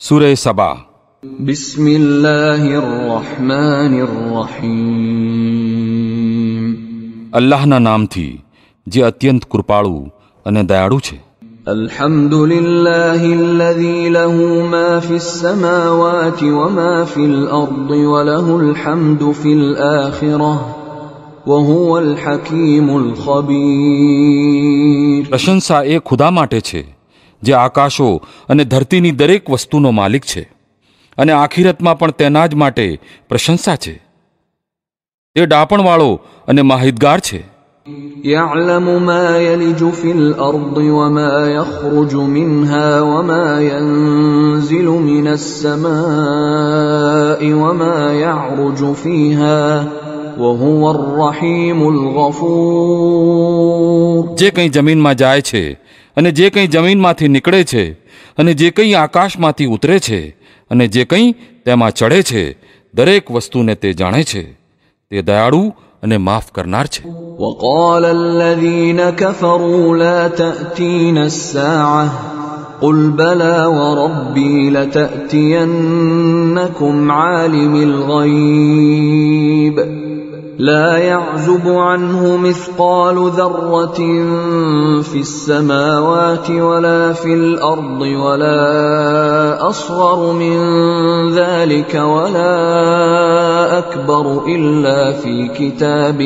સૂરે સબા. બિસ્મિલ્લાહિર્રહમાનિર્રહીમ. અલ્લાહના નામથી જે અત્યંત કૃપાળુ અને દયાળુ છે. અલ્હમ્દુલિલ્લાહિલ્લઝી લહુ મા ફિસ સમાવાતિ વ મા ફિલ અર્દિ વ લહુલ હમ્દુ ફિલ આખિરહ વ હુવલ હકીમુલ ખબીર. પ્રશંસા એ ખુદા માટે છે જે આકાશો અને ધરતીની દરેક વસ્તુનો માલિક છે, અને આખિરતમાં પણ તેના જ માટે પ્રશંસા છે. તે ડાપણવાળો અને માહિતગાર છે. يعلم ما يلج في الأرض وما يخرج منها وما ينزل من السماء وما يعرج فيها وهو الرحيم الغفور. જે કંઈ જમીનમાં જાય છે અને જે કંઈ જમીનમાંથી નીકળે છે અને જે કંઈ આકાશમાંથી ઉતરે છે અને જે કંઈ તેમાં ચડે છે, દરેક વસ્તુને તે જાણે છે. તે દયાળુ અને માફ કરનાર છે. وقال الذين كفروا لا تأتينا الساعة قل بلى وربي لتأتينكم عالم الغيب لا يعزب عنه مثقال ذرة في السماوات ولا في الأرض ولا أصغر من ذلك ولا أكبر إلا في كتاب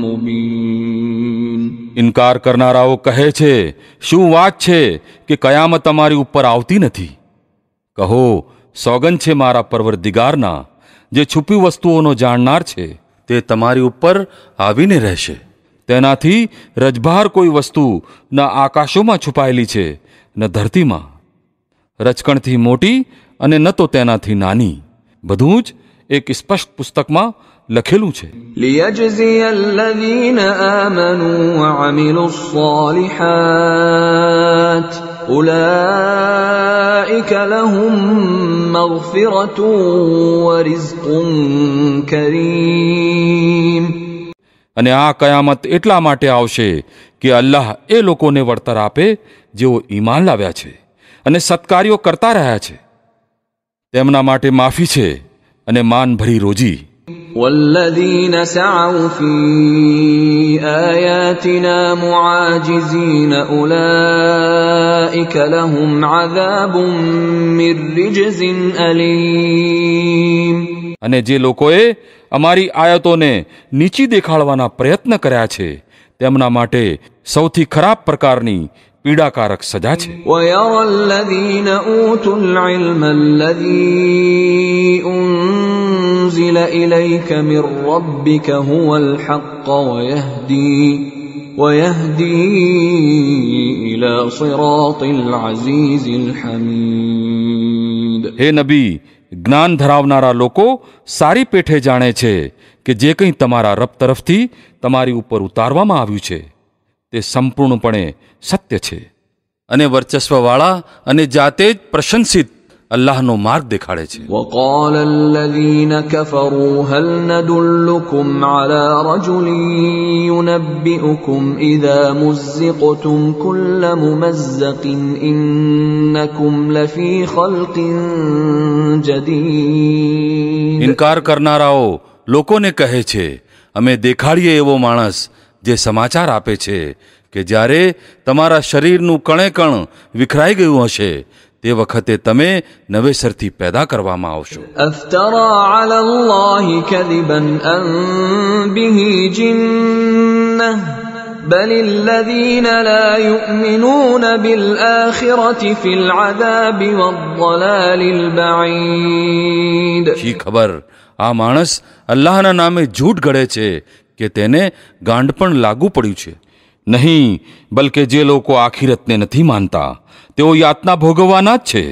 مبين. ઇનકાર કરનારાઓ કહે છે, શું વાત છે કે કયામત તમારી ઉપર આવતી નથી? કહો, સોગંદ છે મારા પરવરદિગારના, જે છુપી વસ્તુઓનો જાણનાર છે. તે તમારી ઉપર આવીને રહેશે. તેનાથી રજભાર કોઈ વસ્તુ ન આકાશોમાં છુપાયેલી છે ન ધરતીમાં, રચકણથી મોટી અને ન તો તેનાથી નાની. બધું જ એક સ્પષ્ટ પુસ્તકમાં લખેલું છે. ليجزي الذين آمنوا وعملوا الصالحات أولئك لهم مغفرة ورزق كريم. અને આ કયામત એટલા માટે આવશે કે અલ્લાહ એ લોકોને વળતર આપે જેઓ ઈમાન લાવ્યા છે અને સત્કાર્યો કરતા રહ્યા છે. તેમના માટે માફી છે અને માનભરી રોજી. والذين سعوا في آياتنا معاجزين أولئك لهم عذاب من رجز أليم. અને જે લોકોએ અમારી આયતોને નીચી દેખાડવાના પ્રયત્ન કર્યા છે, તેમના માટે સૌથી ખરાબ પ્રકારની પીડાકારક સજા છે. ويرى الذين أوتوا العلم الذي أنزل إليك من ربك هو الحق ويهدي إلى صراط العزيز الحميد. હે નબી, જ્ઞાન ધરાવનારા લોકો સારી પેઠે જાણે છે કે જે કંઈ તમારા રબ તરફથી તમારી ઉપર ઉતારવામાં આવ્યું છે તે સંપૂર્ણપણે સત્ય છે અને વર્ચસ્વવાળા અને જાતે જ પ્રશંસિત અલ્લાહનો માર્ગ દેખાડે છે. وقال الذين كفروا هل ندلكم على رجل ينبئكم إذا مزقتم كل ممزق إنكم لفي خلق جديد. ઇનકાર કરનારાઓ લોકોને કહે છે, અમે દેખાડીએ એવો માણસ જે સમાચાર આપે છે કે જ્યારે તમારા શરીરનું કણે કણ વિખરાઈ ગયું હશે તે વખતે તમે નવેસરથી પેદા કરવામાં આવશો. أفترى على الله كذبا أم به جنة بل الذين لا يؤمنون بالآخرة في العذاب والضلال البعيد. શી ખબર, આ માણસ અલ્લાહના નામે જૂઠ ગળે છે કે તેને ગાંડ પણ લાગુ પડ્યું છે. નહીં, બલકે જે લોકો આખિરતને નથી માનતા તેઓ યાતના ભોગવવાના જ છે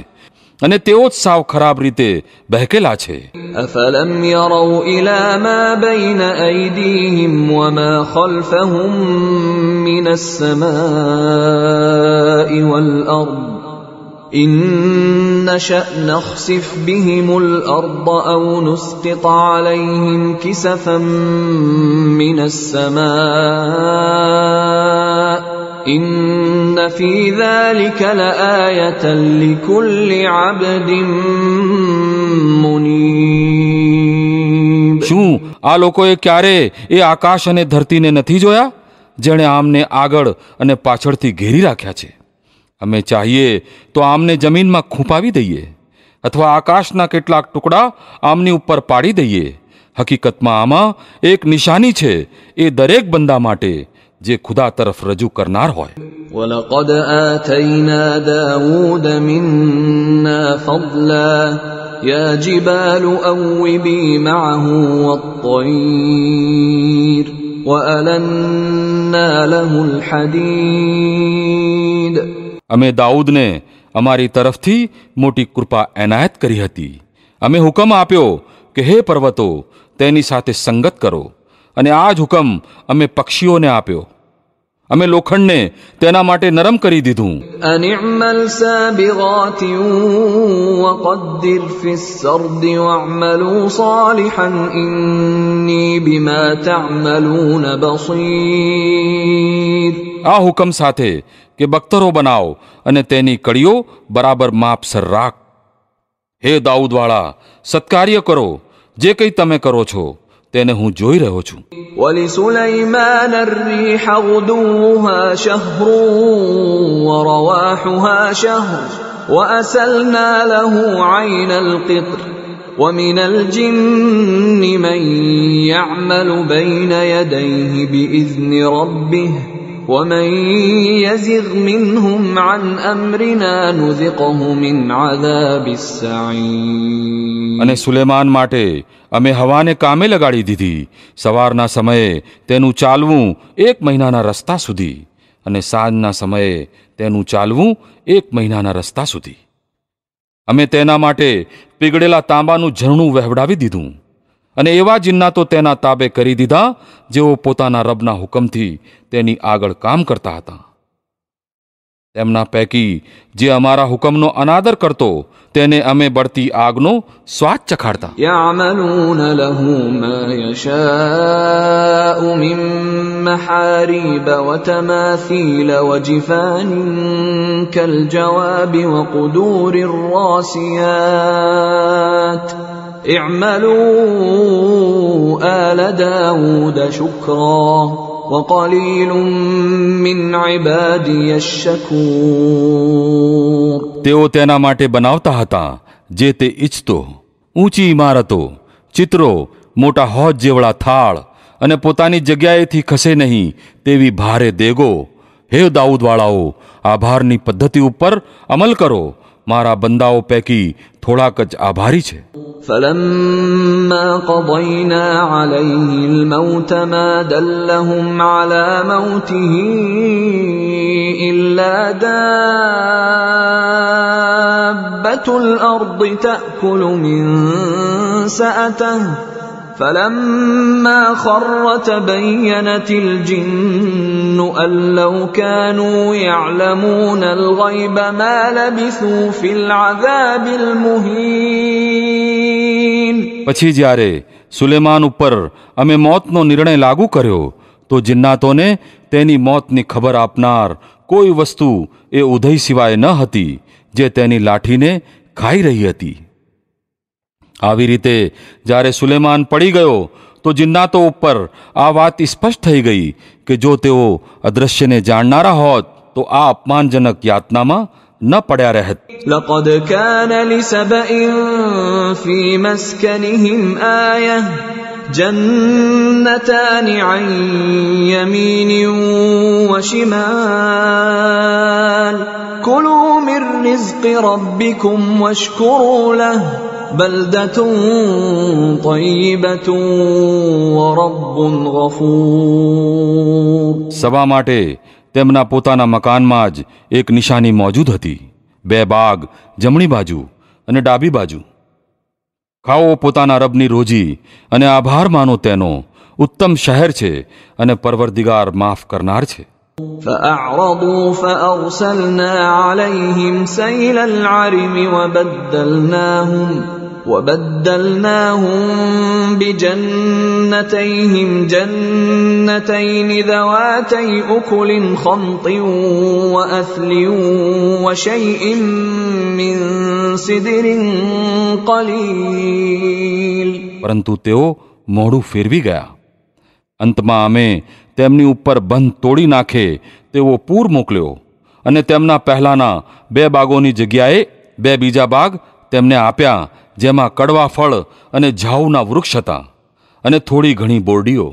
અને તેઓ જ સાવ ખરાબ રીતે બહેકેલા છે. أفلم يروا إلى ما بين أيديهم وما خلفهم من السماء والأرض إن نشأ نخسف بهم الأرض أو نسقط عليهم كسفا من السماء إن في ذلك لآية لكل عبد منيب. શું આ લોકોએ ક્યારે એ આકાશ અને ધરતીને નથી જોયા, જેણે આમને આગળ અને પાછળથી ઘેરી રાખ્યા છે? અમે ચાહીએ તો આમને જમીનમાં ખૂંપાવી દઈએ, અથવા આકાશના કેટલાક ટુકડા આમની ઉપર પાડી દઈએ. હકીકતમાં આમાં એક નિશાની છે એ દરેક બંદા માટે જે ખુદા તરફ રજૂ કરનાર હોય. وَلَقَدْ آتَيْنَا دَاوُودَ مِنَّا فَضْلًا يَا جِبَالُ أَوِّبِي مَعَهُ وَالطَّيْرَ وَأَلَنَّا لَهُ الْحَدِيدَ. અમે દાઉદને અમારી તરફથી મોટી કૃપા એનાયત કરી હતી. અમે હુકમ આપ્યો કે હે પર્વતો, તેની સાથે સંગત કરો, અને આ જ હુકમ અમે પક્ષીઓને આપ્યો. અમે લોખંડને તેના માટે નરમ કરી દીધું. أَنِعْمَلْ سَابِغَاتٍ وَقَدِّرْ فِي السَّرْدِ وَاعْمَلُوا صَالِحًا إِنِّي بِمَا تَعْمَلُونَ بَصِيرٌ. આ હુકમ સાથે કે બખ્તરો બનાવ અને તેની કડીઓ બરાબર માપસર રાખ. હે દાઉદવાળા, સત્કાર્ય કરો, જે કંઈ તમે કરો છો તેને હું જોઈ રહ્યો છું. وَلِسُلَيْمَانَ الرِّيحَ غُدُوُّهَا شَهْرٌ وَرَوَاحُهَا شَهْرٌ وَأَسَلْنَا لَهُ عَيْنَ الْقِطْرِ وَمِنَ الْجِنِّ مَن يَعْمَلُ بَيْنَ يَدَيْهِ بِإِذْنِ رَبِّهِ وَمَن يَزِغْ مِنْهُمْ عَنْ أَمْرِنَا نُذِقْهُ مِنْ عَذَابِ السَّعِيرِ. અને સુલેમાન માટે અમે હવાને કામે લગાડી દીધી, સવારના સમયે તેનું ચાલવું 1 મહિનાના રસ્તા સુધી, અને સાંજના સમયે તેનું ચાલવું 1 મહિનાના રસ્તા સુધી. અમે તેના માટે પીગળેલા તાંબાનું ઝરણું વહેવડાવી દીધું, અને એવા જિન્નાતો તેના તાબે કરી દીધા જેઓ પોતાના રબના હુકમથી તેની આગળ કામ કરતા હતા. તેમના પૈકી જે અમારા હુકમનો અનાદર કરતો તેને અમે બળતી આગનો સ્વાદ ચખાડતા. يَعْمَلُونَ لَهُ مَا يَشَاءُ مِن مَّحَارِيبَ وَتَمَاثِيلَ وَجِفَانٍ كَالْجَوَابِ وَقُدُورٍ رَّاسِيَاتٍ اعْمَلُوا آلَ دَاوُودَ شُكْرًا وَقَلِيلٌ مِّنْ عِبَادِيَ الشَّكُورُ. તેઓ તેના માટે બનાવતા હતા જે તે ઈચ્છતો, ઊંચી ઇમારતો, ચિત્રો, મોટા હોજ જેવડા થાળ, અને પોતાની જગ્યાએથી ખસે નહીં તેવી ભારે દેગો. હે દાઉદવાળાઓ, આભારની પદ્ધતિ ઉપર અમલ કરો. મારા બંદાઓ પૈકી થોડાક જ આભારી છે. فَلَمَّا قَضَيْنَا عَلَيْهِ الْمَوْتَ مَا دَلَّهُمْ عَلَى مَوْتِهِ إِلَّا دَابَّةُ الْأَرْضِ تَأْكُلُ مِنْ سَأَتَهُ فَلَمَّا خَرَّ تَبَيَّنَتِ الْجِنُّ أَن لَّوْ كَانُوا يَعْلَمُونَ الْغَيْبَ مَا لَبِثُوا فِي الْعَذَابِ الْمُهِينِ. પછી જ્યારે સુલેમાન ઉપર અમે મોતનો નિર્ણય લાગુ કર્યો તો જિન્નાતોને તેની મોતની ખબર આપનાર કોઈ વસ્તુ એ ઉધઈ સિવાય ન હતી જે તેની લાઠીને ખાઈ રહી હતી. આવી રીતે જ્યારે સુલેમાન પડી ગયો તો જિન્નાતો ઉપર આ વાત સ્પષ્ટ થઈ ગઈ કે જો તેઓ અદૃશ્યને જાણનારા હોત તો આ અપમાનજનક યાતનામાં ન પડ્યા રહેત. لقد كان لسبإ في مسكنهم آية جنتان عن يمين وشمال كلوا من رزق ربكم واشكروا له بلدة طيبة ورب غفور. સભા માટે તેમના પોતાના મકાનમાં જ એક નિશાની મોજૂદ હતી. 2 બાગ જમણી બાજુ અને ડાબી બાજુ. ખાઓ પોતાના રબની રોજી અને આભાર માનો તેનો. ઉત્તમ શહેર છે અને પરવરદિગાર માફ કરનાર છે. فأعرضوا فأرسلنا عليهم سيل العرم وبدلناهم بجنتيهم جنتين ذواتي أكل خمط وأثل وشيء من સિદર قليل. પરંતુ તેઓ મોઢું ફેરવી ગયા. અંતમાં અમે તેમની ઉપર બંધ તોડી નાખે તેવો પૂર મોકલ્યો અને તેમના પહેલાના 2 બાગોની જગ્યાએ 2 બીજા બાગ તેમને આપ્યા, જેમાં કડવા ફળ અને ઝાઉના વૃક્ષ હતા અને થોડી ઘણી બોરડીઓ.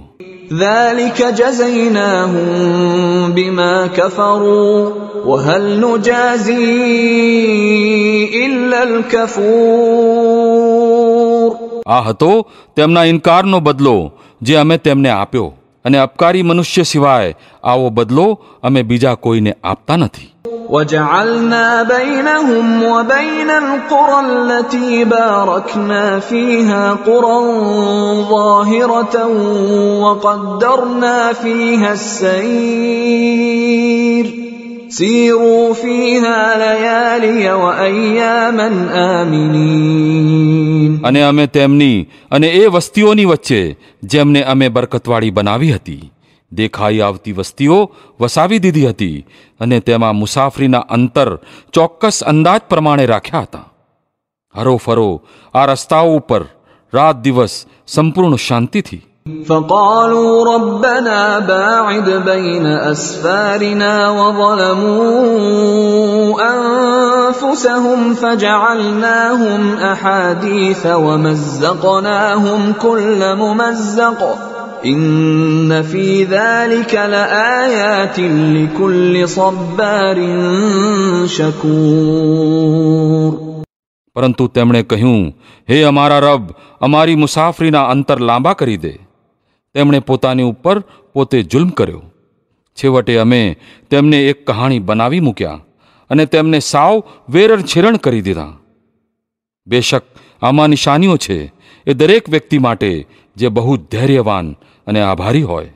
ذلك جزيناهم بما كفروا وهل نجازي إلا الكفور. આ હતો તેમના ઇનકારનો બદલો જે અમે તેમને આપ્યો, અને અપકારી મનુષ્ય સિવાય આવો બદલો અમે બીજા કોઈને આપતા નથી. وجعلنا بينهم وبين القرى التي باركنا فيها قرى ظاهرة وقدرنا فيها السير سيروا فيها ليالي وأياما آمنين. અને અમે તેમની અને એ વસ્તીઓની વચ્ચે જેમને અમે બરકતવાળી બનાવી હતી દેખાઈ આવતી વસ્તીઓ વસાવી દીધી હતી, અને તેમાં મુસાફરીના અંતર ચોક્કસ અંદાજ પ્રમાણે રાખ્યા હતા. હરો ફરો આ રસ્તાઓ ઉપર રાત દિવસ સંપૂર્ણ શાંતિથી. فقالوا ربنا باعد بين أسفارنا وظلموا أنفسهم فجعلناهم أحاديث ومزقناهم كل ممزق إن في ذلك لآيات لكل صبار شكور. પરંતુ તેમણે કહ્યું, હે અમારા રબ, અમારી મુસાફરીના અંતર લાંબા કરી દે. તેમણે પોતાની ઉપર પોતે જુલ્મ કર્યો. છેવટે અમે તેમને એક કહાણી બનાવી મૂક્યા અને તેમને સાવ વેરણ છેરણ કરી દીધા. બેશક આમાં નિશાનીઓ છે એ દરેક વ્યક્તિ માટે જે બહુ ધૈર્યવાન અને આભારી હોય.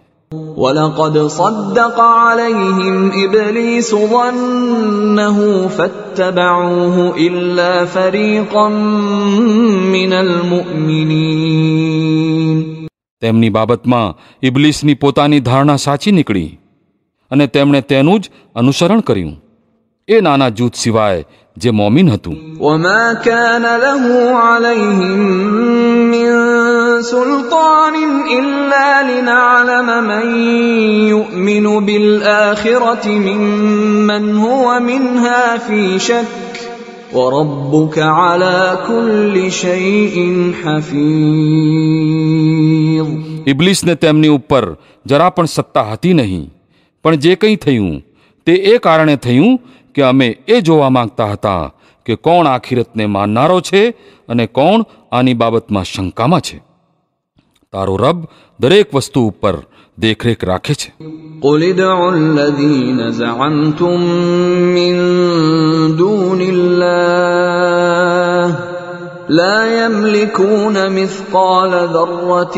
ولقد صدق عليهم إبليس ظنه فاتبعوه إلا فريقا من المؤمنين. તેમની બાબતમાં ઇબ્લીસની પોતાની ધારણા સાચી નીકળી અને તેમણે તેનું જ અનુસરણ કર્યું, એ નાના જૂથ સિવાય જે મોમીન હતું. وما كان له عليهم من سلطان إلا لنعلم من يؤمن بالآخرة ممن هو منها في شك وربك على كل شيء حفيظ. ઇબ્લીસને તેમની ઉપર જરા પણ સત્તા હતી નહીં, પણ જે કંઈ થયું તે એ કારણે થયું કે અમે એ જોવા માંગતા હતા કે કોણ આખિરતને માનનારો છે અને કોણ આની બાબતમાં શંકામાં છે. તારો રબ દરેક વસ્તુ ઉપર દેખરેખ રાખે છે. قل ادعوا الذين زعمتم من دون الله لا يملكون مثقال ذرة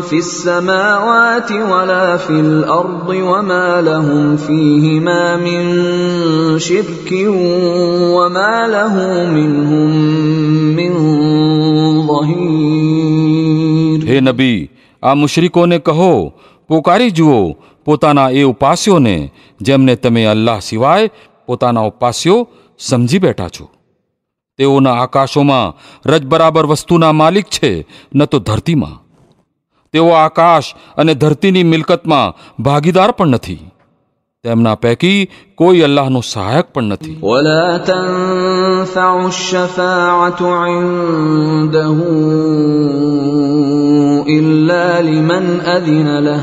في السماوات ولا في الأرض وما لهم فيهما من شرك وما له منهم من ظهير. હે નબી, આ મુશરિકોને કહો, પોકારી જુઓ પોતાના એ ઉપાસ્યોને જેમને તમે અલ્લાહ સિવાય પોતાના ઉપાસ્યો સમજી બેઠા છો. તેઓના આકાશોમાં રજ બરાબર વસ્તુના માલિક છે, ન તો ધરતીમાં. તેઓ આકાશ અને ધરતીની મિલકતમાં ભાગીદાર પણ નથી. તેમના પૈકી કોઈ અલ્લાહનો સહાયક પણ નથી. ولا تنفع الشفاعة عنده إلا لمن أذن له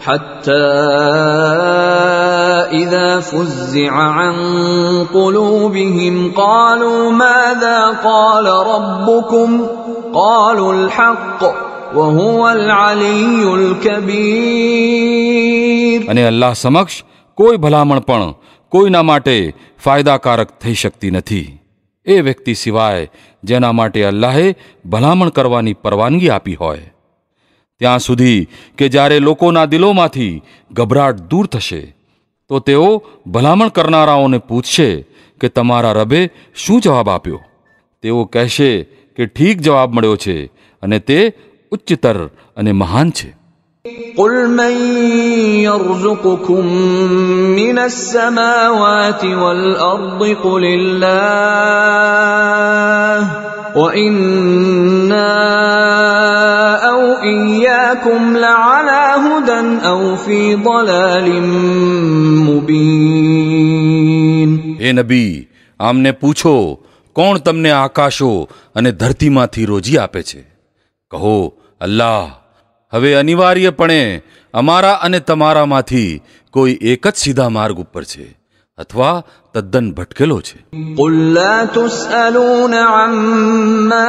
حتى إذا فزع عن قلوبهم قالوا ماذا قال ربكم قالوا الحق وهو العلي الكبير. અને અલ્લાહ સમક્ષ કોઈ ભલામણ પણ કોઈના માટે ફાયદાકારક થઈ શકતી નથી, એ વ્યક્તિ સિવાય જેના માટે અલ્લાહે ભલામણ કરવાની પરવાનગી આપી હોય. ત્યાં સુધી કે જ્યારે લોકોના દિલોમાંથી ગભરાટ દૂર થશે તો તેઓ ભલામણ કરનારાઓને પૂછશે કે તમારા રબે શું જવાબ આપ્યો. તેઓ કહેશે કે ઠીક જવાબ મળ્યો છે અને તે ઉચ્ચતર અને મહાન છે. قل من يرزقكم من السماوات والأرض قل الله وإنا أو إياكم لعلى هدى أو في ضلال مبين. હે નબી, આમને પૂછો, કોણ તમને આકાશો અને ધરતીમાંથી રોજી આપે છે? કહો, અલ્લાહ. હવે અનિવાર્યપણે અમારા અને તમારામાંથી કોઈ એક જ સીધા માર્ગ ઉપર છે અથવા તદ્દન ભટકેલો છે. قل لا تسألون عما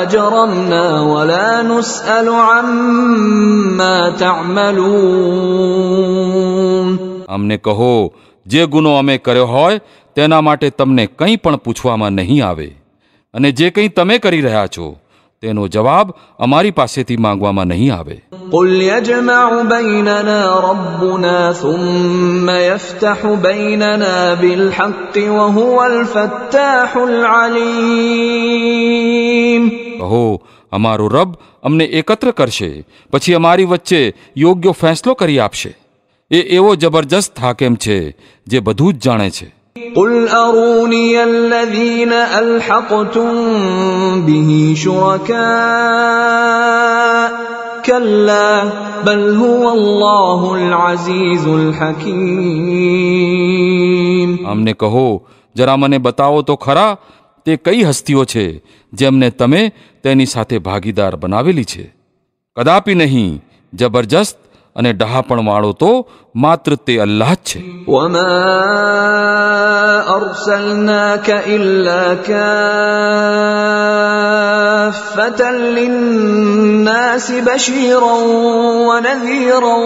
أجرمنا ولا نسأل عما تعملون. અમને કહો, જે ગુનો અમે કર્યો હોય તેના માટે તમને કંઈ પણ પૂછવામાં નહીં આવે અને જે કંઈ તમે કરી રહ્યા છો તેનો જવાબ અમારી પાસેથી માંગવામાં નહીં આવે. قل يجمع بيننا ربنا ثم يفتح بيننا بالحق وهو الفتاح العليم. કહો, અમારો રબ અમને એકત્ર કરશે, પછી અમારી વચ્ચે યોગ્ય ફેંસલો કરી આપશે. એ એવો જબરજસ્ત હાકેમ છે જે બધું જ જાણે છે. قل أروني الذين ألحقتم به شركاء كلا بل هو الله العزيز الحكيم. અમને કહો, જરા મને બતાવો તો ખરા તે કઈ હસ્તીઓ છે જેમને તમે તેની સાથે ભાગીદાર બનાવેલી છે. કદાપી નહીં, જબરજસ્ત અને ડહાપણ વાળો તો માત્ર તે અલ્લાહ જ છે. وما أرسلناك إلا كافة للناس بشيرا ونذيرا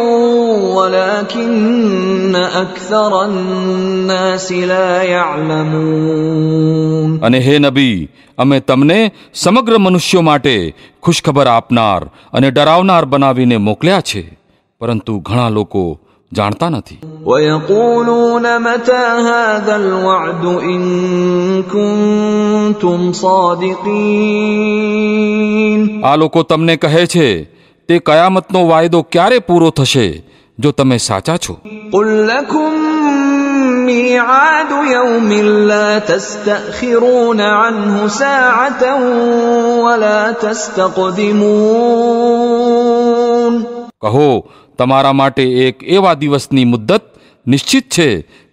ولكن أكثر الناس لا يعلمون. અને હે નબી, અમે તમને સમગ્ર મનુષ્યો માટે ખુશખબર આપનાર અને ડરાવનાર બનાવીને મોકલ્યા છે, પરંતુ ઘણા લોકો જાણતા નથી. ويقولون متى هذا الوعد إن كنتم صادقين. આ લોકો તમને કહે છે તે કયામતનો વાયદો ક્યારે પૂરો થશે જો તમે સાચા છો. قل لكم ميعاد يوم لا تستأخرون عنه ساعة ولا تستقدمون. કહો, તમારા માટે એક એવા દિવસની મુદ્દત નિશ્ચિત છે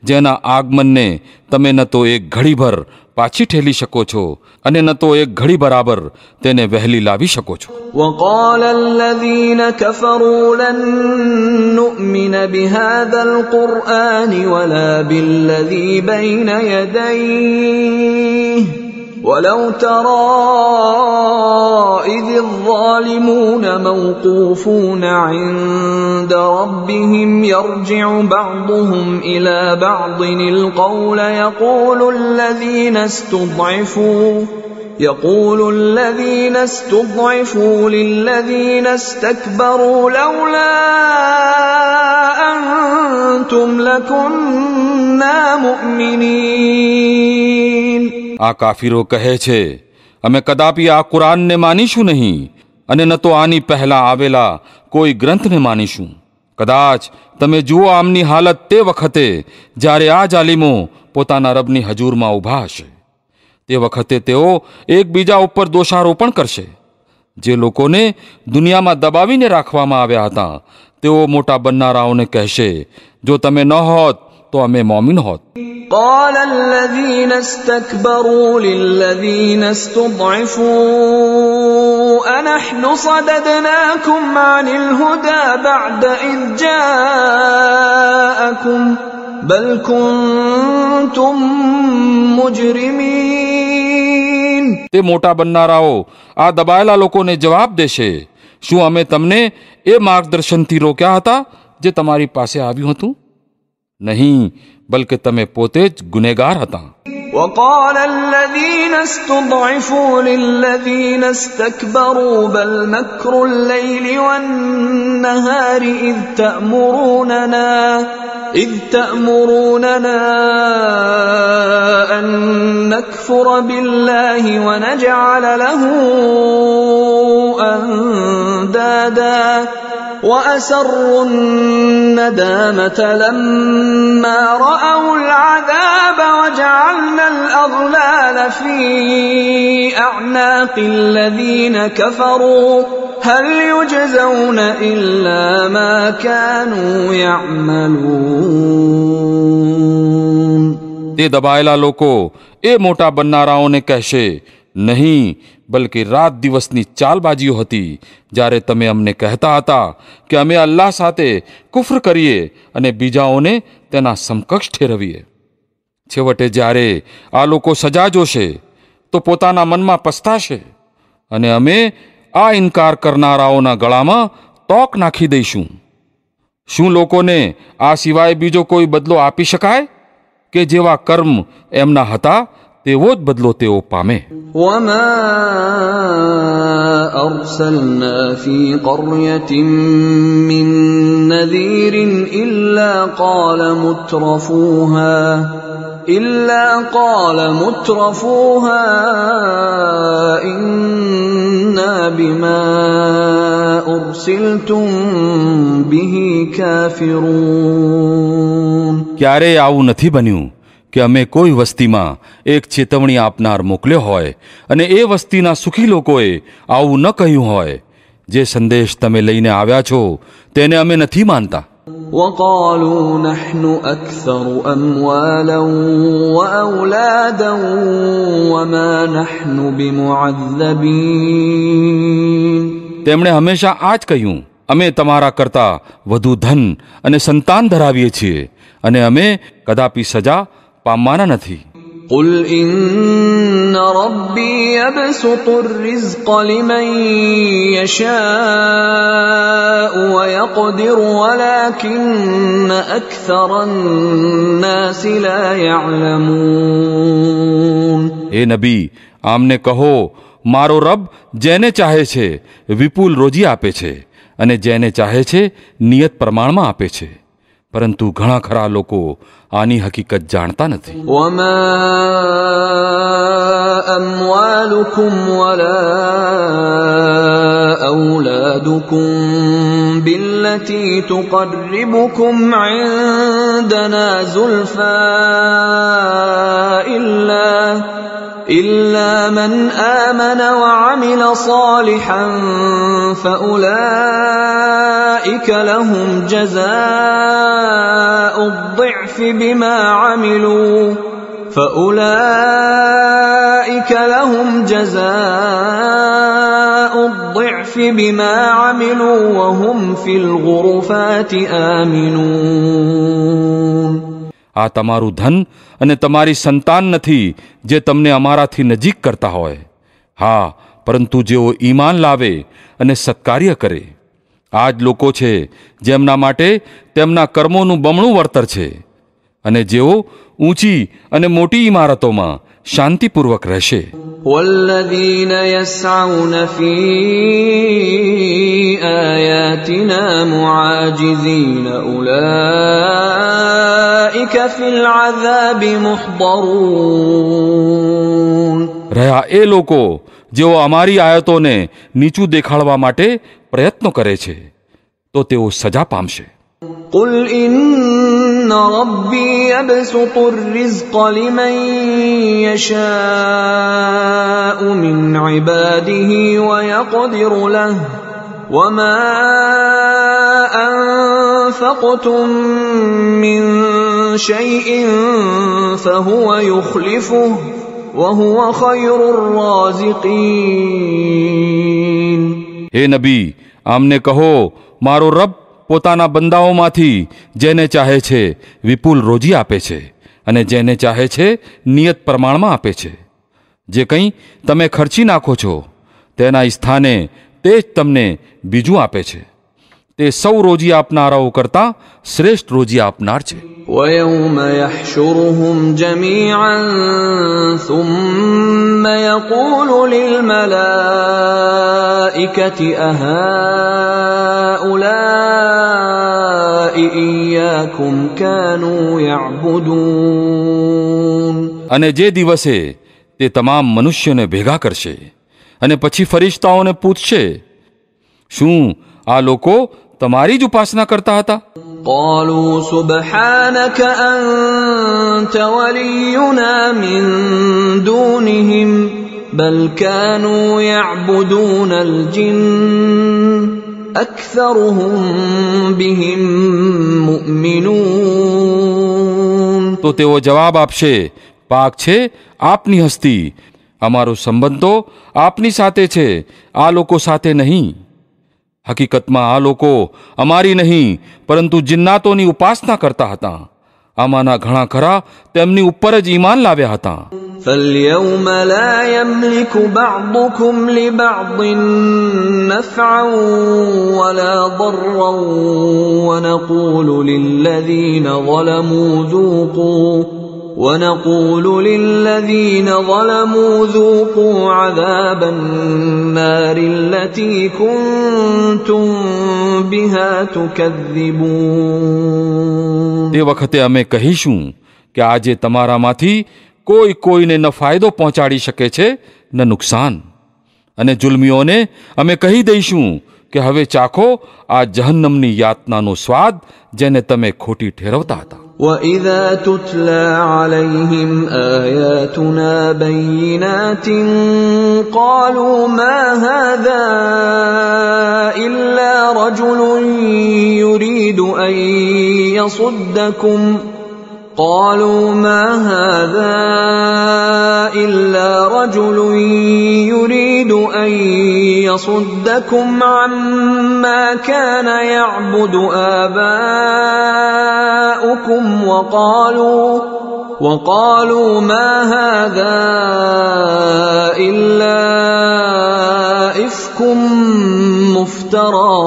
જેના આગમનને તમે ન તો એક ઘડીભર પાછી ઠેલી શકો છો અને ન તો એક ઘડી બરાબર તેને વહેલી લાવી શકો છો. وقال الذين كفروا لن نؤمن بهذا القرآن ولا بالذي بين يديه ولو ترى إذ الظالمون موقوفون عند ربهم يرجع بعضهم إلى بعض القول يقول الذين استضعفوا للذين استكبروا لولا أنتم لكنا مؤمنين. આ કાફીરો કહે છે, અમે કદાપી આ કુરાનને માનીશું નહીં અને ન તો આની પહેલા આવેલા કોઈ ગ્રંથને માનીશું. કદાચ તમે જુઓ આમની હાલત તે વખતે જ્યારે આ જાલિમો પોતાના રબની હજૂરમાં ઊભા હશે. તે વખતે તેઓ એકબીજા ઉપર દોષારોપણ કરશે. જે લોકોને દુનિયામાં દબાવીને રાખવામાં આવ્યા હતા તેઓ મોટા બનનારાઓને કહેશે, જો તમે ન હોત તો અમે મોમિન હોત. قال الذين استكبروا للذين استضعفوا أنحن صددناكم عن الهدى بعد إذ جاءكم بل كنتم مجرمين. તે મોટા બનનારાઓ આ દબાયેલા લોકોને જવાબ દેશે, શું અમે તમને એ માર્ગદર્શનથી રોક્યા હતા જે તમારી પાસે આવ્યું હતું? નહીં, બલકે તમે પોતે જ ગુનેગાર હતા. وقال الذين استضعفوا للذين استكبروا بل مكر الليل والنهار إذ إذ تأمروننا أن نكفر بالله ونجعل له أندادا وأسروا الندامة لما رأوا العذاب وجعلنا الأغلال في أعناق الذين كفروا هل يجزون إلا ما كانوا يعملون. તે દબાયેલા લોકો એ મોટા બનનારાઓને કહેશે, નહીં, બલકે રાત દિવસની ચાલબાજીઓ હતી, જ્યારે તમે અમને કહેતા હતા કે અમે અલ્લાહ સાથે કુફર કરીએ અને બીજાઓને તેના સમકક્ષ ઠેરવીએ. છેવટે જ્યારે આ લોકો સજા જોશે તો પોતાના મનમાં પસ્તાશે અને અમે આ ઇનકાર કરનારાઓના ગળામાં તોક નાખી દઈશું. શું લોકોને આ સિવાય બીજો કોઈ બદલો આપી શકાય કે જેવા કર્મ એમના હતા તેવો જ બદલો તેઓ પામે. وما أرسلنا في قرية من نذير إلا قال مترفوها إنا بما أرسلتم به كافرون. ક્યારે આવું નથી બન્યું કે અમે કોઈ વસ્તીમાં એક ચેતવણી આપનાર મોકલ્યો હોય અને એ વસ્તીના સુખી લોકોએ આવું ન કહ્યું હોય, જે સંદેશ તમે લઈને આવ્યા છો તેને અમે નથી માનતા. وقالوا نحن أكثر أموالا وأولادا وما نحن بمعذبين. તેમણે હંમેશા આ જ કહ્યું, અમે તમારા કરતા વધુ ધન અને સંતાન ધરાવીએ છીએ અને અમે કદાપી સજા પામવાના નથી. قل إن ربي يبسط الرزق لمن يشاء ويقدر ولكن أكثر الناس لا يعلمون. એ નબી, આમને કહો, મારો રબ જેને ચાહે છે વિપુલ રોજી આપે છે અને જેને ચાહે છે નિયત પ્રમાણમાં આપે છે, પરંતુ ઘણા ખરા લોકો આની હકીકત જાણતા નથી. وما أموالكم ولا أولادكم بالتي تقربكم عندنا زلفى إلا من آمن وعمل صالحا فأولئك لهم جزاء الضعف بما عملوا وهم في الغرفات آمنون. આ તમારું ધન અને તમારી સંતાન નથી જે તમને અમારાથી નજીક કરતા હોય. હા, પરંતુ જેઓ ઈમાન લાવે અને સત્કાર્ય કરે, આ જ લોકો છે જેમના માટે તેમના કર્મોનું બમણું વળતર છે અને જેઓ ઊંચી અને મોટી ઇમારતોમાં શાંતિપૂર્વક રહેશે. والذين يسعون في آياتنا معاجزين أولئك في العذاب محضرون. રહ્યા એ લોકો જેઓ અમારી આયતોને નીચું દેખાડવા માટે પ્રયત્નો કરે છે તો તેઓ સજા પામશે. قل إن ربي يبسط الرزق لمن يشاء من عباده ويقدر له وما أنفقتم من شيء فهو يخلفه وهو خير الرازقين. હે નબી, આમને કહો, મારો રબ પોતાના બંદાઓમાંથી જેને ચાહે છે વિપુલ રોજી આપે છે અને જેને ચાહે છે નિયત પ્રમાણમાં આપે છે. જે કંઈ તમે ખર્ચી નાખો છો તેના સ્થાને તે જ તમને બીજું આપે છે. તે સૌ રોજી આપનારાઓ કરતાં શ્રેષ્ઠ રોજી આપનાર છે. ويوم يحشرهم جميعا ثم يقول للملائكة أهؤلاء إياكم كانوا يعبدون. અને જે દિવસે તે તમામ મનુષ્યોને ભેગા કરશે અને પછી ફરિશ્તાઓને પૂછશે, શું આ લોકો તમારી જ ઉપાસના કરતા હતા? قالوا سبحانك أنت ولينا من دونهم بل كانوا يعبدون الجن أكثرهم بهم مؤمنون. તો તેઓ જવાબ આપશે, પાક છે આપની હસ્તી, અમારો સંબંધ તો આપની સાથે છે, આ લોકો સાથે નહીં. હકીકતમાં આ લોકો અમારી નહીં પરંતુ જિન્નાતોની ઉપાસના કરતા હતા. આમાંના ઘણા ખરા તેમની ઉપર જ ઈમાન લાવ્યા હતા. فاليوم لا يملك بعضكم لبعض نفعا ولا ضرا ونقول للذين ظلموا ذوقوا عذاب النار التي كنتم بها تكذبون. તે વખતે અમે કહીશું કે આજે તમારામાંથી કોઈને ન ફાયદો પહોંચાડી શકે છે ન નુકસાન. અને જુલ્મીઓને અમે કહી દઈશું કે હવે ચાખો આ જહન્નમની યાતનાનો સ્વાદ જેને તમે ખોટી ઠેરવતા હતા. وَإِذَا تُتْلَى عَلَيْهِمْ آيَاتُنَا بَيِّنَاتٍ قَالُوا مَا هَذَا إِلَّا رَجُلٌ يُرِيدُ أَن يَصُدَّكُمْ عَمَّا كَانَ يَعْبُدُ آبَاؤُكُمْ وَقَالُوا مَا هَذَا إِلَّا إِفْكٌ مُفْتَرًى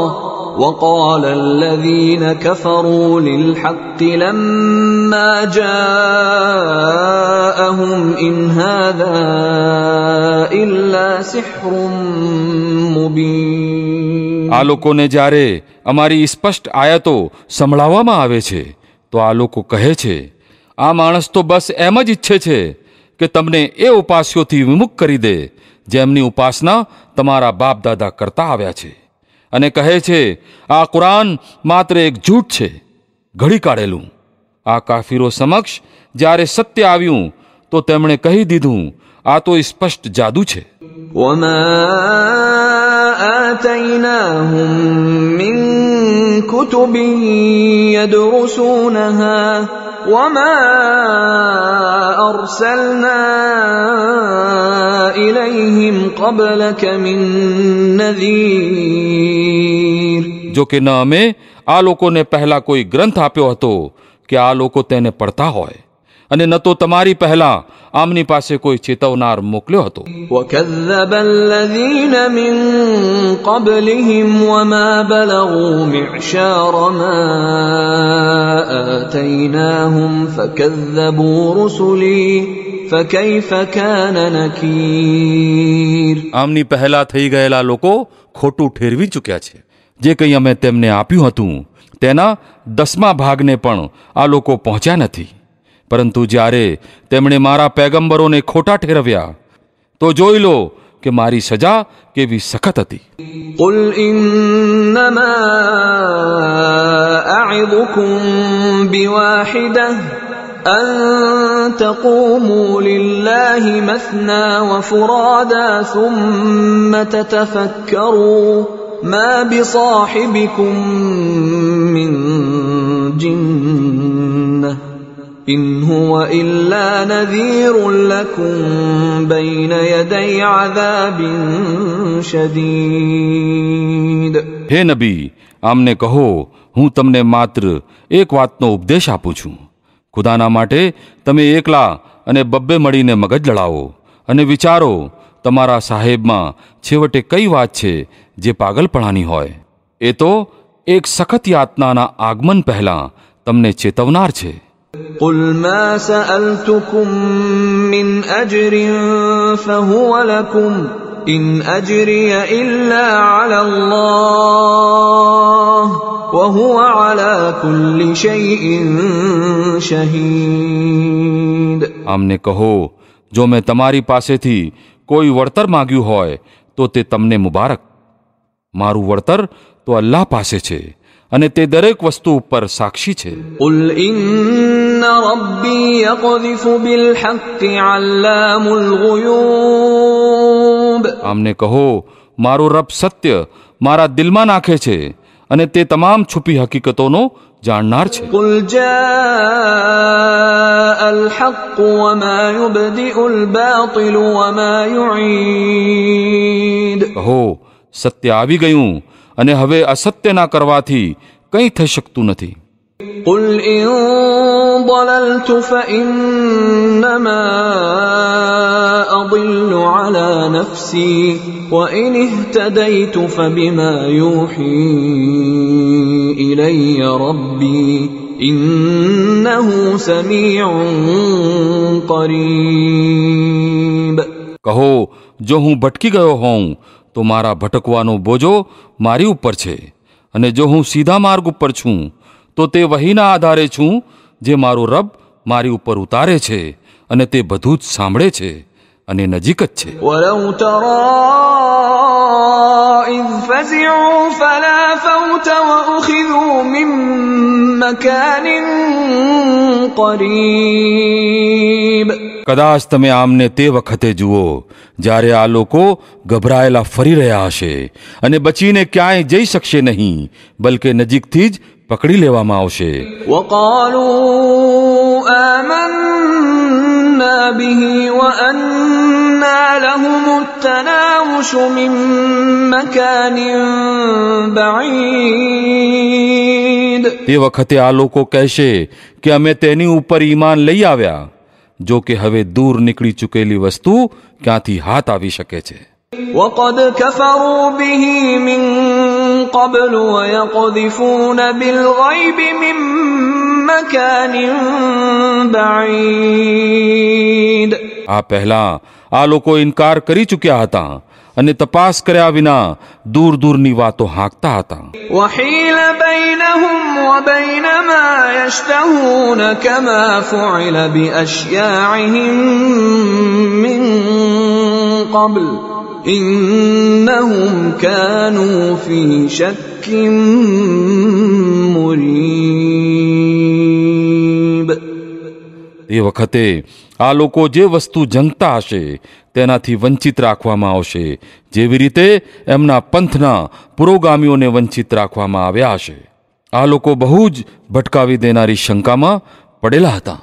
وَقَالَ الَّذِينَ كَفَرُوا لِلْحَقِّ لَمَّا جَاءَهُمْ إِنْ هَذَا إِلَّا سِحْرٌ مُبِينٌ. આ લોકોને જ્યારે અમારી સ્પષ્ટ આયતો સંભળાવવામાં આવે છે તો આ લોકો કહે છે, આ માણસ તો બસ એમ જ ઈચ્છે છે કે તમને એ ઉપાસ્યોથી વિમુખ કરી દે જેમની ઉપાસના તમારા બાપ દાદા કરતા આવ્યા છે, અને કહે છે આ કુરાન માત્ર એક જૂઠ છે, ઘડી કાઢેલું. આ કાફીરો સમક્ષ જ્યારે સત્ય આવ્યું તો તેમણે કહી દીધું આ તો સ્પષ્ટ જાદુ છે. وَمَا آتَيْنَاهُمْ مِنْ كُتُبٍ يَدْرُسُونَهَا وَمَا أَرْسَلْنَا إِلَيْهِمْ قَبْلَكَ مِنْ نَذِيرٍ. જો કે ન અમે આ લોકોને પહેલા કોઈ ગ્રંથ આપ્યો હતો કે આ લોકો તેને પડતા હોય, અને ન તો તમારી પહેલા આમની પાસે કોઈ ચેતવનાર મોકલ્યો હતો. وَكَذَّبَ الَّذِينَ مِنْ قَبْلِهِمْ وَمَا بَلَغُوا مِعْشَارَ مَا آتَيْنَاهُمْ فَكَذَّبُوا رُسُلِي فَكَيْفَ كَانَ نَكِيرِ. આમની પહેલા થઈ ગયેલા લોકો ખોટું ઠેરવી ચૂક્યા છે. જે કંઈ અમે તેમને આપ્યું હતું તેના 10મા ભાગને પણ આ લોકો પહોંચ્યા નથી. પરંતુ જ્યારે તેમણે મારા પૈગંબરોને ખોટા ઠેરવ્યા તો જોઈ લો કે મારી સજા કેવી સખત હતી. قُلْ إِنَّمَا أَعِظُكُمْ بِوَاحِدَةٍ أَن تَقُومُوا لِلَّهِ مَثْنَى وَفُرَادَى ثُمَّ تَتَفَكَّرُوا مَا بِصَاحِبِكُم مِّن جِنَّةٍ إِنْ هُوَ إِلَّا نَذِيرٌ لَكُمْ بَيْنَ يَدَيْ عَذَابٍ شَدِيدٍ. હે નબી, આમને કહો હું તમને માત્ર એક વાતનો ઉપદેશ આપું છું. ખુદાના માટે તમે એકલા અને બબ્બે મળીને મગજ લડાવો અને વિચારો તમારા સાહેબમાં છેવટે કઈ વાત છે જે પાગલપણાની હોય. એ તો એક સખત યાતનાના આગમન પહેલા તમને ચેતવનાર છે. قُلْ مَا سَأَلْتُكُم مِّنْ أَجْرٍ فَهُوَ لَكُمْ إِنْ أَجْرِيَ إِلَّا عَلَى اللَّهِ وهو على كل شيء شهيد. આમને કહો, જો મેં તમારી પાસેથી કોઈ વળતર માંગ્યું હોય તો તે તમને મુબારક. મારું વળતર તો અલ્લાહ પાસે છે અને તે દરેક વસ્તુ ઉપર સાક્ષી છે. قل إن ربي يقذف بالحق علام الغيوب. આમને કહો, મારો રબ સત્ય મારા દિલમાં નાખે છે અને તે તમામ છુપી હકીકતોનો જાણનાર છે. قل جاء الحق وما يبدئ الباطل وما يعيد. કહો, સત્ય આવી ગયું અને હવે અસત્યના કરવાથી કંઈ થઈ શકતું નથી. قل إن ضللت فإنما أضل على نفسي وإن اهتديت فبما يوحي إلي ربي إنه سميع قريب. કહો, જો હું ભટકી ગયો હોઉં તો મારા ભટકવાનો બોજો મારી ઉપર છે અને જો હું સીધા માર્ગ ઉપર છું તો તે વહીના આધારે છું જે મારો રબ મારી ઉપર ઉતારે છે અને તે બધું જ સાંભળે છે અને નજીક જ છે. ولو ترى إذ فزعوا فلا فوت وأخذوا من مكان قريب. કદાચ તમે આમને તે વખતે જુઓ જ્યારે આ લોકો ગભરાયેલા ફરી રહ્યા હશે અને બચીને ક્યાંય જઈ શકશે નહીં, બલકે નજીકથી જ પકડી લેવામાં આવશે. وقالوا آمنا به وأنى لهم التناوش من مكان بعيد. તે વખતે આ લોકો કહેશે કે અમે તેની ઉપર ઈમાન લઈ આવ્યા, જો કે હવે દૂર નીકળી ચૂકેલી વસ્તુ ક્યાંથી હાથ આવી શકે છે. وقد كفروا به من قبل ويقذفون بالغيب من مكان بعيد. આ પહેલા આ લોકો ઇનકાર કરી ચૂક્યા હતા અને તપાસ કર્યા વિના દૂર દૂરની વાતો હાંકતા હતા. وحيل بينهم وبين ما يشتهون كما فعل بأشياعهم من قبل إنهم كانوا في شك مريب. તે વખતે આ લોકો જે વસ્તુ જંગતા હશે તેનાથી વંચિત રાખવામાં આવશે, જેવી રીતે એમના પંથના પુરોગામીઓને વંચિત રાખવામાં આવ્યા હશે. આ લોકો બહુ જ ભટકાવી દેનારી શંકામાં પડેલા હતા.